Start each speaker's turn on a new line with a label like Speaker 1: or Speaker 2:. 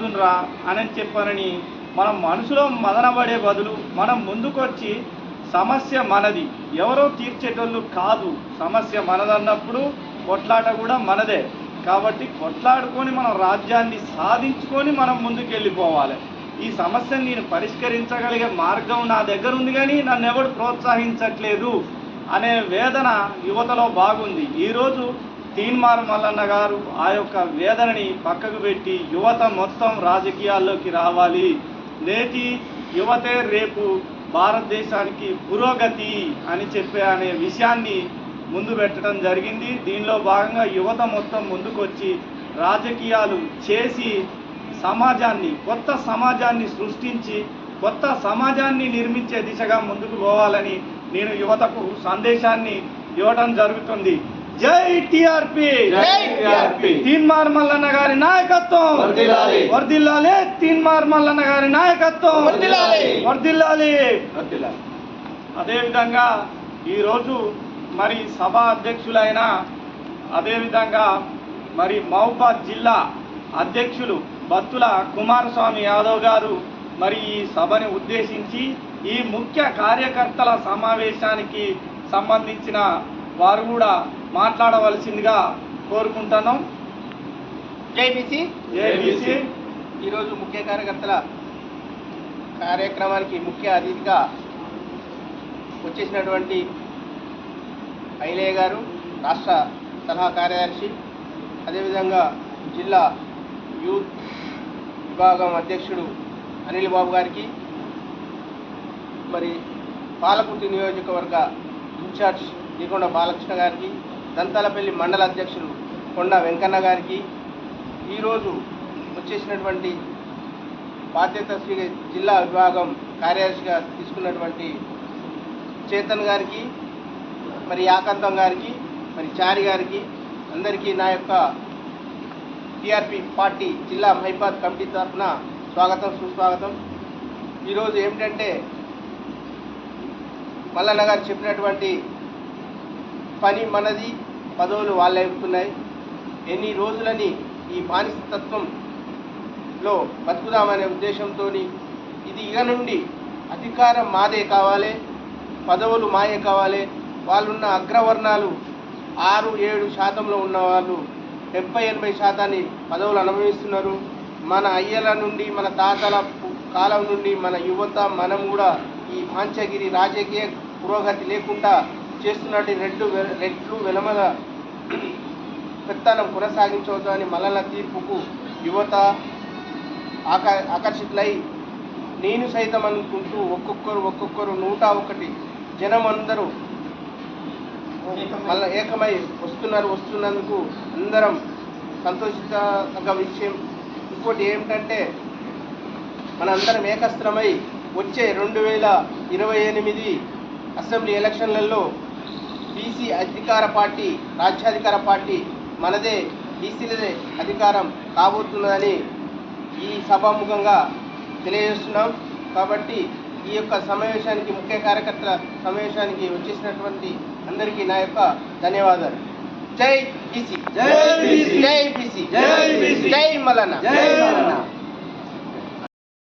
Speaker 1: పొందునరా అని చెప్పానని మనం మనసులో మదనపడే బదులు మనం ముందుకొచ్చి సమస్య మనది, ఎవరో తీర్చేటోళ్ళు కాదు, సమస్య మనదన్నప్పుడు కొట్లాట కూడా మనదే. కాబట్టి కొట్లాడుకొని మనం రాజ్యాన్ని సాధించుకొని మనం ముందుకు వెళ్ళిపోవాలి. ఈ సమస్యను నేను పరిష్కరించగలిగే మార్గం నా దగ్గర ఉంది, కానీ నన్ను ఎవడు ప్రోత్సహించట్లేదు అనే వేదన యువతలో బాగుంది. ఈరోజు తీన్మార్ మల్లన్న గారు ఆ యొక్క వేదనని పక్కకు పెట్టి యువత మొత్తం రాజకీయాల్లోకి రావాలి, నేటి యువతే రేపు భారతదేశానికి పురోగతి అని చెప్పే అనే విషయాన్ని ముందు పెట్టడం జరిగింది. దీనిలో భాగంగా యువత మొత్తం ముందుకొచ్చి రాజకీయాలు చేసి సమాజాన్ని, కొత్త సమాజాన్ని సృష్టించి కొత్త సమాజాన్ని నిర్మించే దిశగా ముందుకు పోవాలని నేను యువతకు సందేశాన్ని ఇవ్వడం జరుగుతుంది. జై టీఆర్పీ, తీన్మార్ మల్లన్న గారి నాయకత్వం వర్ధిల్లాలి, తీన్మార్ మల్లన్న గారి నాయకత్వం వర్ధిల్లాలి. అదేవిధంగా ఈరోజు మరి సభ అధ్యక్షులైన, అదేవిధంగా మరి మహబూబాద్ జిల్లా అధ్యక్షులు బత్తుల కుమారస్వామి యాదవ్ గారు మరి ఈ సభని ఉద్దేశించి ఈ ముఖ్య కార్యకర్తల సమావేశానికి సంబంధించిన వారు కూడా మాట్లాడవలసిందిగా కోరుకుంటున్నాం.
Speaker 2: జై ఈరోజు ముఖ్య కార్యకర్తల కార్యక్రమానికి ముఖ్య అతిథిగా వచ్చేసినటువంటి ఐలయ్య గారు, రాష్ట్ర సలహా కార్యదర్శి, అదేవిధంగా జిల్లా యూత్ విభాగం అధ్యక్షుడు అనిల్ బాబు గారికి, మరి పాలకుర్తి నియోజకవర్గ ఇన్ఛార్జ్ దిగొండ బాలకృష్ణ గారికి, దంతాలపల్లి మండల అధ్యక్షులు కొండ వెంకన్న గారికి, ఈరోజు వచ్చేసినటువంటి బాధ్యత జిల్లా విభాగం కార్యదర్శిగా తీసుకున్నటువంటి చేతన్ గారికి, మరి యాకంతం గారికి, మరి చారి గారికి, అందరికీ నా యొక్క టీఆర్పీ పార్టీ జిల్లా మహిబాద్ కమిటీ తరఫున స్వాగతం, సుస్వాగతం. ఈరోజు ఏమిటంటే మల్లన్న గారు చెప్పినటువంటి పని మనది, పదవులు వాళ్ళే అవుతున్నాయి. ఎన్ని రోజులని ఈ బానిసతత్వంలో బతుకుదామనే ఉద్దేశంతో ఇది ఇక నుండి అధికారం మాదే కావాలి, పదవులు మాయే కావాలి. వాళ్ళున్న అగ్రవర్ణాలు 6-7% ఉన్న వాళ్ళు 70-80% పదవులు అనుభవిస్తున్నారు. మన అయ్యల నుండి, మన తాతల కాలం నుండి మన యువత మనం కూడా ఈ పాంచగిరి రాజకీయ పురోగతి లేకుండా చేస్తున్నట్టు రెడ్లు వెలమల పెత్తనం కొనసాగించవద్దని మల్లన్న తీర్పుకు యువత ఆకర్షితులై నేను సైతం అనుకుంటూ ఒక్కొక్కరు 101 జనం అందరూ మళ్ళీ ఏకమై వస్తున్నందుకు అందరం సంతోషించదగ్గ విషయం. ఇంకోటి ఏమిటంటే మనందరం ఏకస్త్రమై వచ్చే 2028 అసెంబ్లీ ఎలక్షన్లలో బీసీ అధికార పార్టీ, రాజ్యాధికార పార్టీ మనదే, బీసీలదే అధికారం కాబోతున్నదని ఈ సభాముఖంగా తెలియజేస్తున్నాం. కాబట్టి ఈ యొక్క సమావేశానికి, ముఖ్య కార్యకర్తల సమావేశానికి వచ్చేసినటువంటి అందరికీ నా యొక్క ధన్యవాదాలు. జై బీసీ, జై బీసీ, జై మల్లన్న.